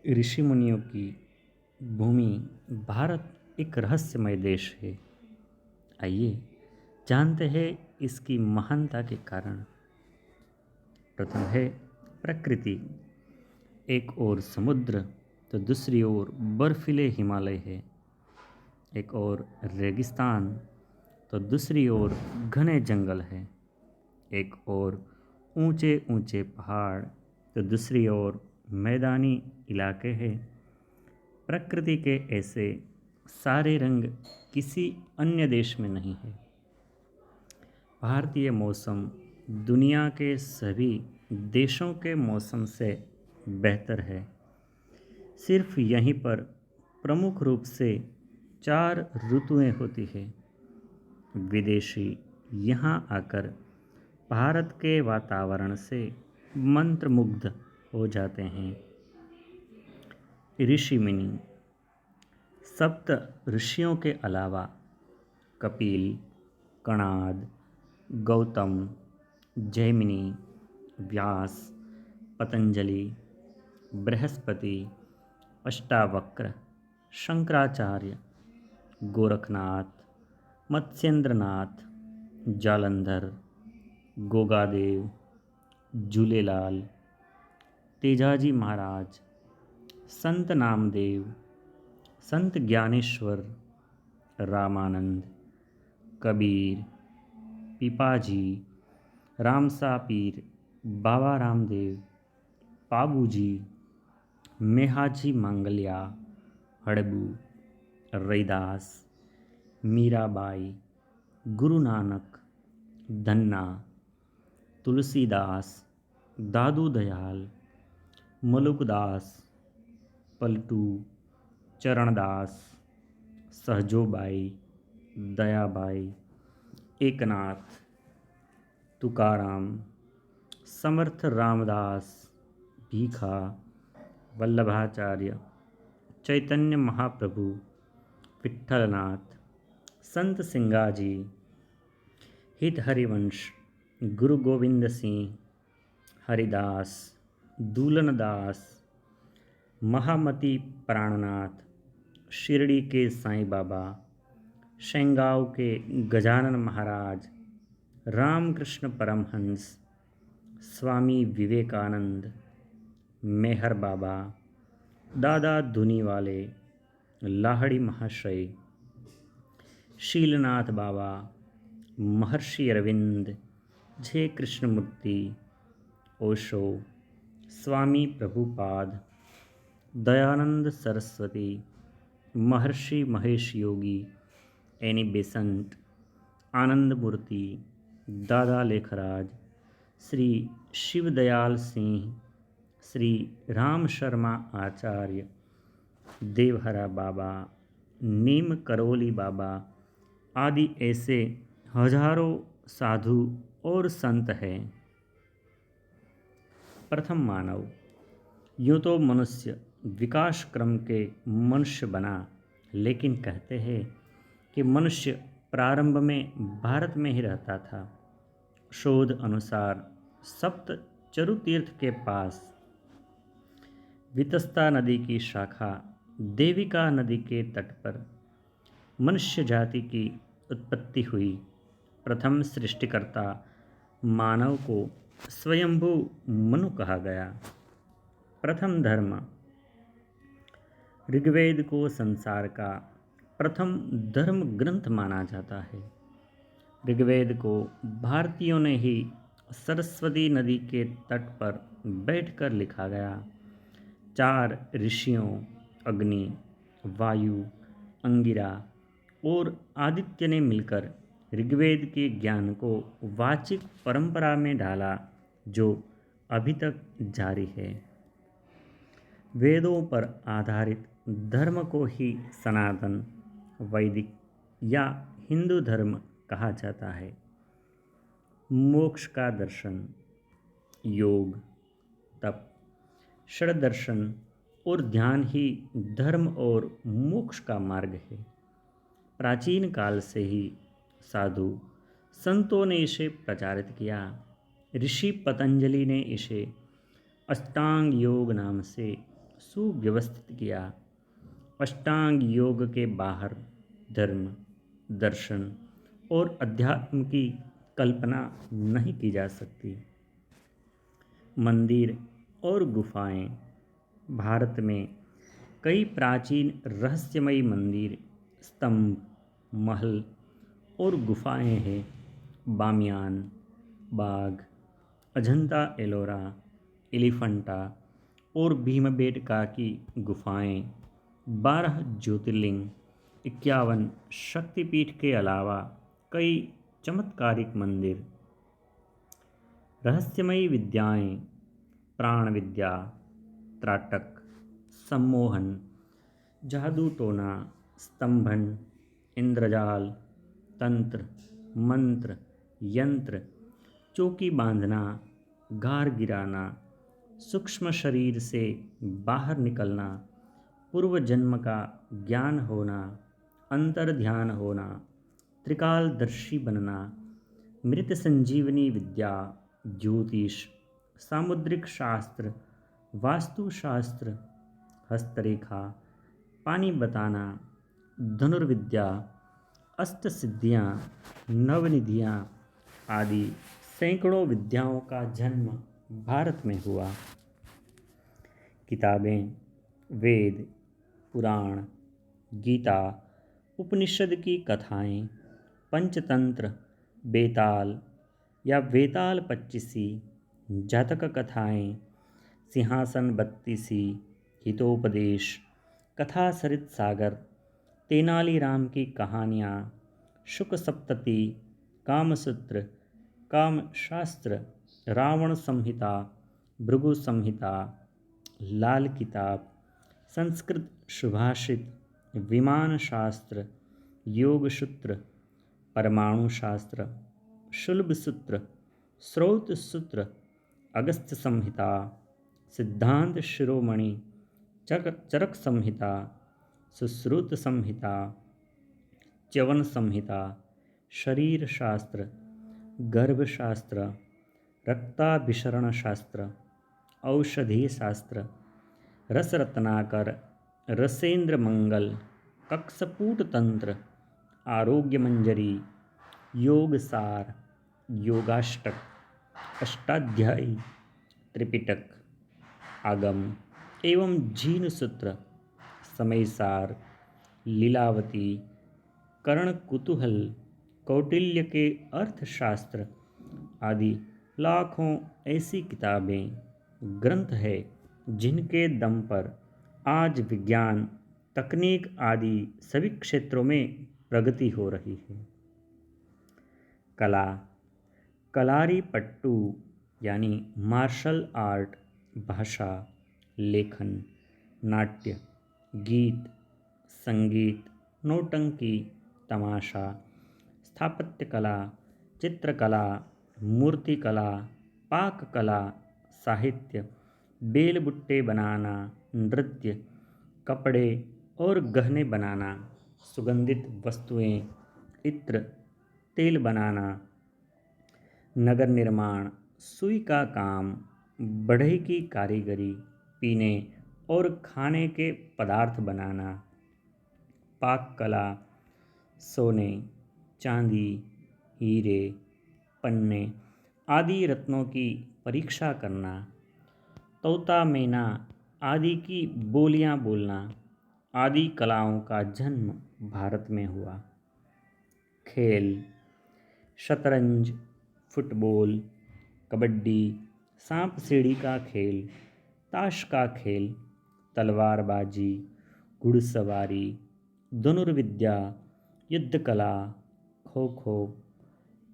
ऋषि मुनियों की भूमि भारत एक रहस्यमय देश है। आइए जानते हैं इसकी महानता के कारण। प्रथम है प्रकृति। एक ओर समुद्र तो दूसरी ओर बर्फीले हिमालय है। एक ओर रेगिस्तान तो दूसरी ओर घने जंगल है। एक ओर ऊंचे ऊंचे पहाड़ तो दूसरी ओर मैदानी इलाके हैं। प्रकृति के ऐसे सारे रंग किसी अन्य देश में नहीं है। भारतीय मौसम दुनिया के सभी देशों के मौसम से बेहतर है। सिर्फ यहीं पर प्रमुख रूप से 4 ऋतुएं होती है। विदेशी यहाँ आकर भारत के वातावरण से मंत्रमुग्ध हो जाते हैं। ऋषि मुनि। सप्त ऋषियों के अलावा कपिल, कणाद, गौतम, जैमिनी, व्यास, पतंजलि, बृहस्पति, अष्टावक्र, शंकराचार्य, गोरखनाथ, मत्स्येंद्रनाथ, जालंधर, गोगादेव, झूलेलाल, तेजाजी महाराज, संत नामदेव, संत ज्ञानेश्वर, रामानंद, कबीर, पिपाजी, रामसा पीर, बाबा रामदेव, पाबूजी, मेहाजी मांगल्या, हड़बू, रैदास, मीराबाई, गुरु नानक, धन्ना, तुलसीदास, दादू दयाल, मलुकदास, पलटू, चरणदास, सहजोबाई, दयाबाई, एकनाथ, तुकाराम, समर्थ रामदास, भीखा, वल्लभाचार्य, चैतन्य महाप्रभु, विठ्ठलनाथ, संत सिंगाजी, हित हरिवंश, गुरु गोविंद सिंह, हरिदास, दूलनदास, महामती प्राणनाथ, शिरडी के साईं बाबा, शेंगांव के गजानन महाराज, रामकृष्ण परमहंस, स्वामी विवेकानंद, मेहर बाबा, दादा धुनीवाले, लाहड़ी महाशय, शीलनाथ बाबा, महर्षि अरविंद, जय कृष्णमूर्ति, ओशो, स्वामी प्रभुपाद, दयानंद सरस्वती, महर्षि महेश योगी, एनी बेसंट, आनंद मूर्ति, दादा लेखराज, श्री शिवदयाल सिंह, श्री राम शर्मा आचार्य, देवहरा बाबा, नीम करोली बाबा आदि ऐसे हजारों साधु और संत हैं। प्रथम मानव। यूँ तो मनुष्य विकास क्रम के मनुष्य बना, लेकिन कहते हैं कि मनुष्य प्रारंभ में भारत में ही रहता था। शोध अनुसार सप्त चरुतीर्थ के पास वितस्ता नदी की शाखा देविका नदी के तट पर मनुष्य जाति की उत्पत्ति हुई। प्रथम सृष्टिकर्ता मानव को स्वयंभू मनु कहा गया। प्रथम धर्म। ऋग्वेद को संसार का प्रथम धर्म ग्रंथ माना जाता है। ऋग्वेद को भारतीयों ने ही सरस्वती नदी के तट पर बैठकर लिखा गया। 4 ऋषियों अग्नि, वायु, अंगिरा और आदित्य ने मिलकर ऋग्वेद के ज्ञान को वाचिक परंपरा में डाला, जो अभी तक जारी है। वेदों पर आधारित धर्म को ही सनातन, वैदिक या हिंदू धर्म कहा जाता है। मोक्ष का दर्शन, योग, तप, षड्दर्शन और ध्यान ही धर्म और मोक्ष का मार्ग है। प्राचीन काल से ही साधु संतों ने इसे प्रचारित किया। ऋषि पतंजलि ने इसे अष्टांग योग नाम से सुव्यवस्थित किया। अष्टांग योग के बाहर धर्म, दर्शन और अध्यात्म की कल्पना नहीं की जा सकती। मंदिर और गुफाएं। भारत में कई प्राचीन रहस्यमयी मंदिर, स्तंभ, महल और गुफाएं हैं। बामियान, बाघ, अजंता एलोरा, एलिफेंटा और भीमबेटका की गुफाएं, 12 ज्योतिर्लिंग, 51 शक्तिपीठ के अलावा कई चमत्कारिक मंदिर। रहस्यमयी विद्याएं, प्राण विद्या, त्राटक, सम्मोहन, जादू टोना, स्तंभन, इंद्रजाल, तंत्र, मंत्र, यंत्र, चौकी बांधना, गार गिराना, सूक्ष्म शरीर से बाहर निकलना, पूर्व जन्म का ज्ञान होना, अंतर ध्यान होना, त्रिकालदर्शी बनना, मृत संजीवनी विद्या, ज्योतिष, सामुद्रिक शास्त्र, वास्तुशास्त्र, हस्तरेखा, पानी बताना, धनुर्विद्या, अष्ट सिद्धियाँ, नवनिधियाँ आदि सैकड़ों विद्याओं का जन्म भारत में हुआ। किताबें, वेद, पुराण, गीता, उपनिषद की कथाएं, पंचतंत्र, बेताल या वेताल पच्चीसी, जातक कथाएं, सिंहासन बत्तीसी, हितोपदेश, कथा सरित सागर, तेनालीराम की कहानियाँ, शुक सप्तति, कामसूत्र, कामशास्त्र, रावण संहिता, भृगु संहिता, लाल किताब, संस्कृत सुभाषित, विमान शास्त्र, योग सूत्र, परमाणु शास्त्र, शुल्ब सूत्र, स्रोत सूत्र, अगस्त्य संहिता, सिद्धांत शिरोमणि, चरक संहिता, सुश्रुत संहिता, च्यवन संहिता, शरीर शास्त्र, गर्भशास्त्र, रक्ताभिसरण शास्त्र, औषधि शास्त्र, रसरत्नाकर, रसेंद्र मंगल, कक्षपूट तंत्र, आरोग्य मंजरी, योग सार, योगाष्टक, अष्टाध्यायी, त्रिपिटक, आगम एवं जीन सूत्र, समय सार, लीलावती, कर्ण कुतूहल, कौटिल्य के अर्थशास्त्र आदि लाखों ऐसी किताबें, ग्रंथ है जिनके दम पर आज विज्ञान, तकनीक आदि सभी क्षेत्रों में प्रगति हो रही है। कला, कलारी पट्टू यानी मार्शल आर्ट, भाषा, लेखन, नाट्य, गीत, संगीत, नौटंकी, तमाशा, स्थापत्य कला, चित्रकला, मूर्तिकला, पाक कला, साहित्य, बेलबुट्टे बनाना, नृत्य, कपड़े और गहने बनाना, सुगंधित वस्तुएं, इत्र, तेल बनाना, नगर निर्माण, सुई का काम, बढ़ई की कारीगरी, पीने और खाने के पदार्थ बनाना, पाक कला, सोने, चांदी, हीरे, पन्ने आदि रत्नों की परीक्षा करना, तोता मैना आदि की बोलियां बोलना आदि कलाओं का जन्म भारत में हुआ। खेल, शतरंज, फुटबॉल, कबड्डी, सांप सीढ़ी का खेल, ताश का खेल, तलवारबाजी, घुड़सवारी, धनुर्विद्या, युद्ध कला, खो खो,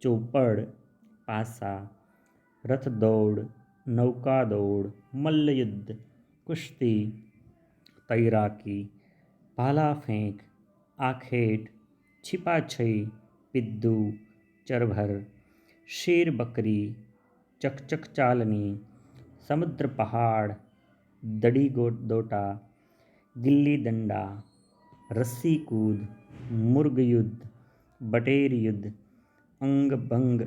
चौपड़, पासा, रथ दौड़, नौका दौड़, मल्ल युद्ध, कुश्ती, तैराकी, भाला फेंक, आखेट, छिपाछई, पिद्दू, चरभर, शेर बकरी, चकचक चालनी, समुद्र पहाड़, दड़ी दोटा, गिल्ली डंडा, रस्सी कूद, मुर्ग युद्ध, बटेर युद्ध, अंग भंग,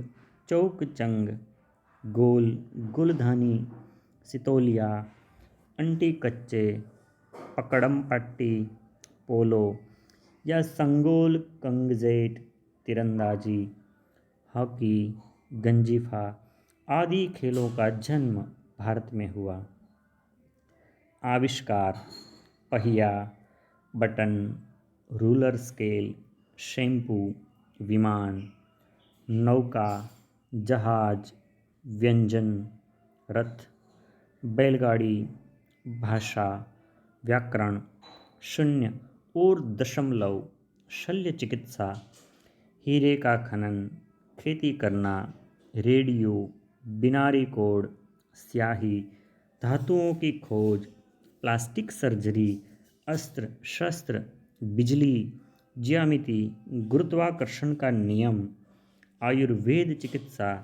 चौक चंग, गोल, गुलधानी, सितोलिया, अंटी कच्चे, पकड़म पट्टी, पोलो या संगोल कंगजेट, तीरंदाजी, हॉकी, गंजीफा आदि खेलों का जन्म भारत में हुआ। आविष्कार: पहिया, बटन, रूलर स्केल, शैम्पू, विमान, नौका, जहाज, व्यंजन, रथ, बैलगाड़ी, भाषा, व्याकरण, शून्य और दशमलव, शल्य चिकित्सा, हीरे का खनन, खेती करना, रेडियो, बिनारी कोड, स्याही, धातुओं की खोज, प्लास्टिक सर्जरी, अस्त्र शस्त्र, बिजली, ज्यामिति, गुरुत्वाकर्षण का नियम, आयुर्वेद चिकित्सा,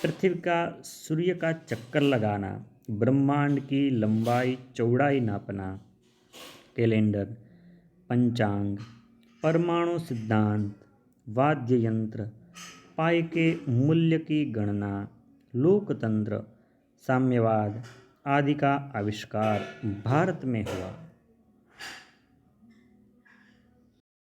पृथ्वी का सूर्य का चक्कर लगाना, ब्रह्मांड की लंबाई चौड़ाई नापना, कैलेंडर, पंचांग, परमाणु सिद्धांत, वाद्य यंत्र, पाई के मूल्य की गणना, लोकतंत्र, साम्यवाद आदि का आविष्कार भारत में हुआ।